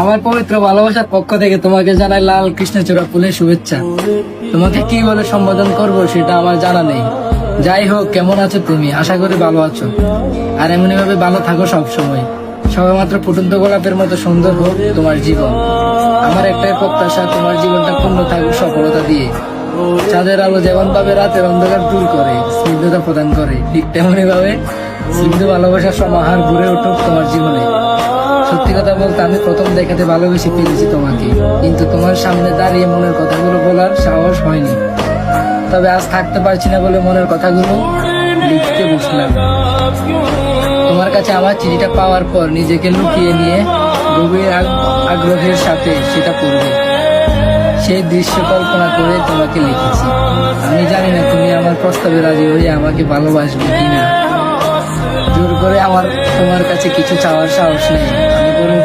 আমার পবিত্র ভালোবাসার পক্ষ থেকে তোমাকে জানাই লাল কৃষ্ণচূড়া ফুলের শুভেচ্ছা। তোমাকে কি বলে সম্বোধন করব সেটা আমার জানা নেই। যাই হোক, কেমন আছো তুমি? আশা করি ভালো আছো, আর এমনি ভাবে ভালো থাকো সবসময়। সবেমাত্র ফুটন্ত গোলাপের মতো সুন্দর হোক তোমার জীবন। আমার একটাই প্রত্যাশা, তোমার জীবনটা পূর্ণ থাকুক সফলতা দিয়ে। চাঁদের আলো যেমন ভাবে রাতের অন্ধকার দূর করে, স্নিগ্ধতা প্রদান করে, ঠিক তেমনি ভাবে স্নিগ্ধ ভালোবাসার সমাহার ঘুরে উঠুক তোমার জীবনে। সত্যি কথা বলতে, আমি প্রথম দেখাতে ভালোবেসে ফেলেছি তোমাকে, কিন্তু তোমার সামনে দাঁড়িয়ে মনের কথাগুলো বলার সাহস হয়নি। তবে আজ থাকতে পারছি না বলে মনের কথাগুলো লিখতে বসলাম। তোমার কাছে আমার চিঠিটা পাওয়ার পর নিজেকে লুকিয়ে নিয়ে গভীর আগ্রহের সাথে সেটা পড়বে। সেই দৃশ্য কল্পনা করে তোমাকে লিখেছি। আমি জানি না তুমি আমার প্রস্তাবে রাজি হয়ে আমাকে ভালোবাসবে কিনা। জোর করে আমার তোমার কাছে কিছু চাওয়ার সাহস নেই। আমি বরং